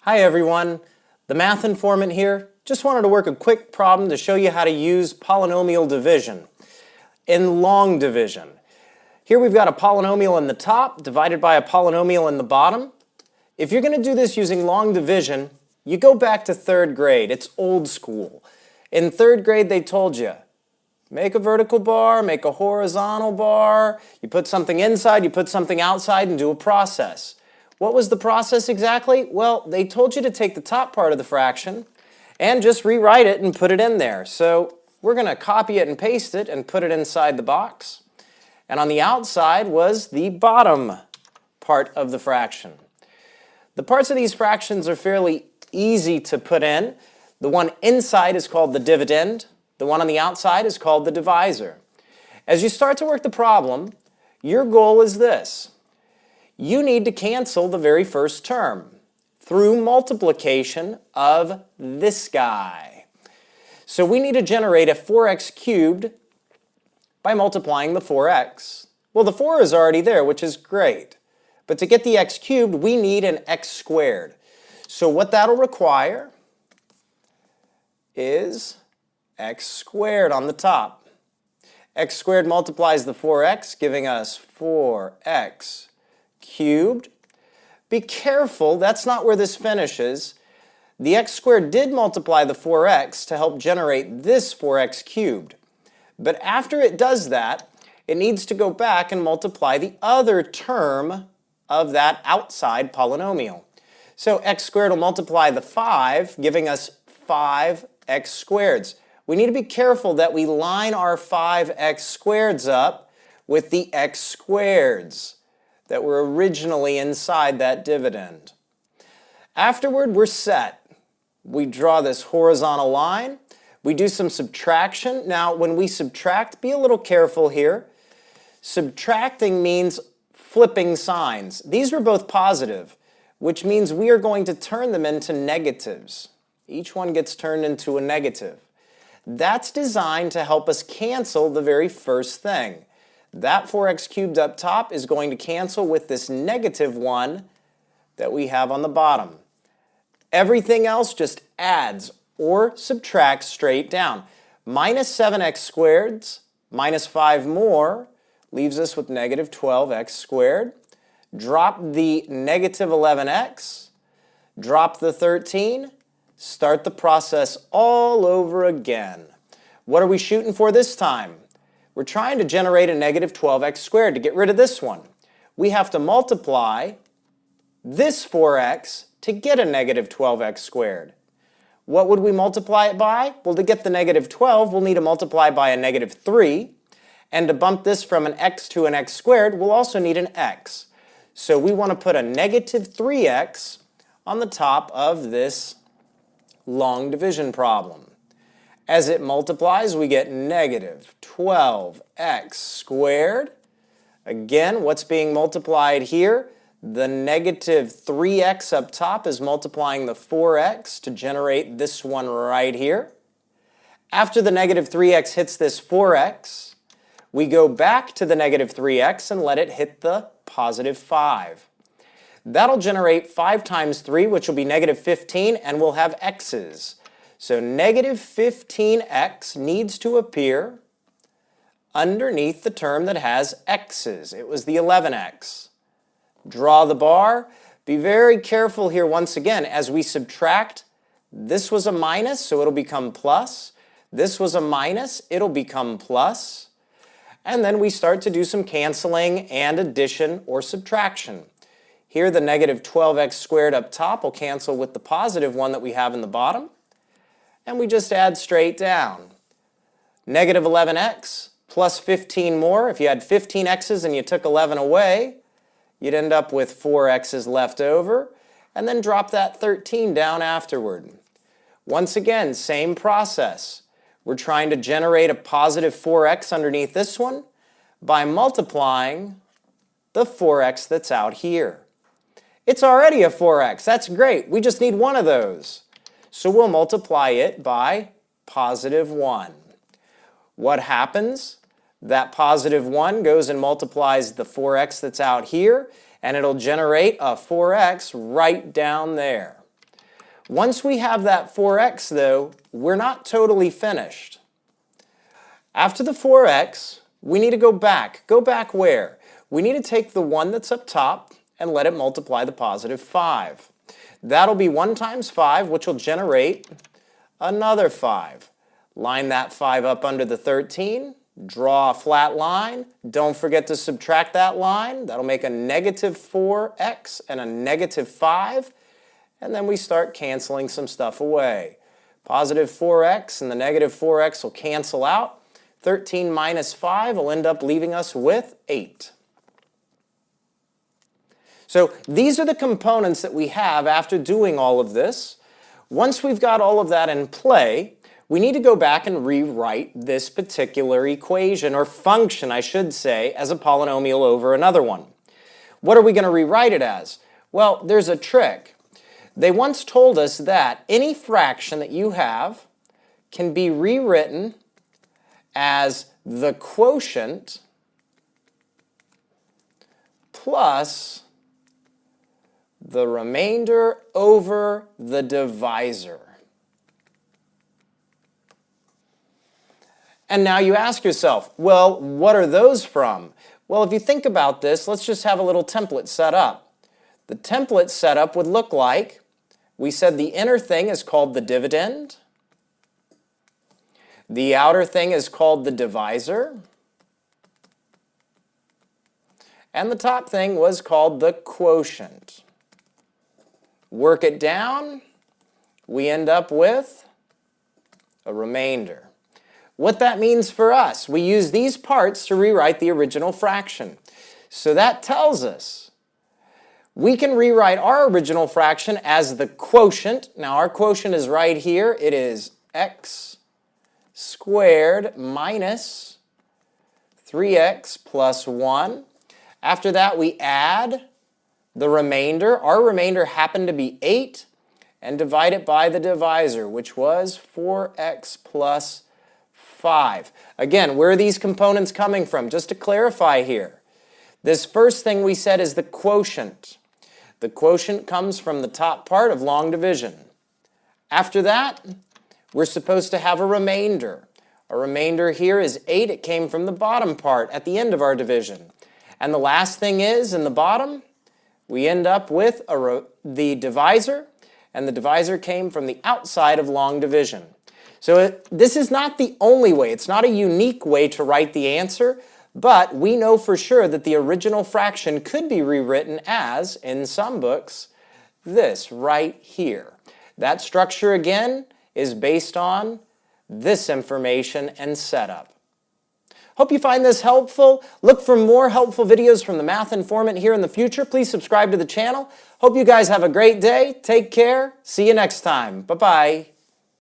Hi everyone, the math informant here. Just wanted to work a quick problem to show you how to use polynomial division in long division. Here we've got a polynomial in the top divided by a polynomial in the bottom. If you're going to do this using long division, you go back to third grade. It's old school. In third grade they told you, make a vertical bar, make a horizontal bar, you put something inside, you put something outside and do a process. What was the process exactly? Well, they told you to take the top part of the fraction and just rewrite it and put it in there. So we're going to copy it and paste it and put it inside the box. And on the outside was the bottom part of the fraction. The parts of these fractions are fairly easy to put in. The one inside is called the dividend. The one on the outside is called the divisor. As you start to work the problem, your goal is this. You need to cancel the very first term through multiplication of this guy. So we need to generate a 4x cubed by multiplying the 4x. Well, the 4 is already there, which is great. But to get the x cubed, we need an x squared. So what that'll require is x squared on the top. X squared multiplies the 4x, giving us 4x cubed. Be careful, that's not where this finishes. The x squared did multiply the 4x to help generate this 4x cubed. But after it does that, it needs to go back and multiply the other term of that outside polynomial. So x squared will multiply the 5, giving us 5x squareds. We need to be careful that we line our 5x squareds up with the x squareds that were originally inside that dividend. Afterward, we're set. We draw this horizontal line. We do some subtraction. Now, when we subtract, be a little careful here. Subtracting means flipping signs. These were both positive, which means we are going to turn them into negatives. Each one gets turned into a negative. That's designed to help us cancel the very first thing. That 4x cubed up top is going to cancel with this negative 1 that we have on the bottom. Everything else just adds or subtracts straight down. Minus 7x squareds minus 5 more leaves us with negative 12x squared. Drop the negative 11x, drop the 13, start the process all over again. What are we shooting for this time? We're trying to generate a negative 12x squared. To get rid of this one, we have to multiply this 4x to get a negative 12x squared. What would we multiply it by? Well, to get the negative 12, we'll need to multiply by a negative 3. And to bump this from an x to an x squared, we'll also need an x. So we want to put a negative 3x on the top of this long division problem. As it multiplies, we get negative 12x squared. Again, what's being multiplied here? The negative 3x up top is multiplying the 4x to generate this one right here. After the negative 3x hits this 4x, we go back to the negative 3x and let it hit the positive 5. That'll generate 5 times 3, which will be negative 15, and we'll have x's. So negative 15x needs to appear underneath the term that has x's. It was the 11x. Draw the bar. Be very careful here once again. As we subtract, this was a minus, so it'll become plus. This was a minus, it'll become plus. And then we start to do some canceling and addition or subtraction. Here the negative 12x squared up top will cancel with the positive 1 that we have in the bottom. And we just add straight down. Negative 11x plus 15 more. If you had 15 x's and you took 11 away, you'd end up with 4 x's left over. And then drop that 13 down afterward. Once again, same process. We're trying to generate a positive 4x underneath this one by multiplying the 4x that's out here. It's already a 4x. That's great. We just need one of those. So we'll multiply it by positive 1. What happens? That positive 1 goes and multiplies the 4x that's out here, and it'll generate a 4x right down there. Once we have that 4x, though, we're not totally finished. After the 4x, we need to go back. Go back where? We need to take the 1 that's up top and let it multiply the positive 5. That'll be 1 times 5, which will generate another 5. Line that 5 up under the 13. Draw a flat line. Don't forget to subtract that line. That'll make a negative 4x and a negative 5. And then we start canceling some stuff away. Positive 4x and the negative 4x will cancel out. 13 minus 5 will end up leaving us with 8. So these are the components that we have after doing all of this. Once we've got all of that in play, we need to go back and rewrite this particular equation, or function, I should say, as a polynomial over another one. What are we going to rewrite it as? Well, there's a trick. They once told us that any fraction that you have can be rewritten as the quotient plus the remainder over the divisor. And now you ask yourself, well, what are those from? Well, if you think about this, let's just have a little template set up. The template setup would look like, we said the inner thing is called the dividend. The outer thing is called the divisor. And the top thing was called the quotient. Work it down, we end up with a remainder. What that means for us, we use these parts to rewrite the original fraction. So that tells us we can rewrite our original fraction as the quotient. Now our quotient is right here. It is x squared minus 3x plus 1. After that we add the remainder. Our remainder happened to be 8, and divide it by the divisor, which was 4x plus 5. Again, where are these components coming from? Just to clarify here, this first thing we said is the quotient. The quotient comes from the top part of long division. After that, we're supposed to have a remainder. A remainder here is 8. It came from the bottom part at the end of our division. And the last thing is, in the bottom, we end up with the divisor, and the divisor came from the outside of long division. So this is not the only way. It's not a unique way to write the answer, but we know for sure that the original fraction could be rewritten as, in some books, this right here. That structure, again, is based on this information and setup. Hope you find this helpful. Look for more helpful videos from the Math Informant here in the future. Please subscribe to the channel. Hope you guys have a great day. Take care. See you next time. Bye-bye.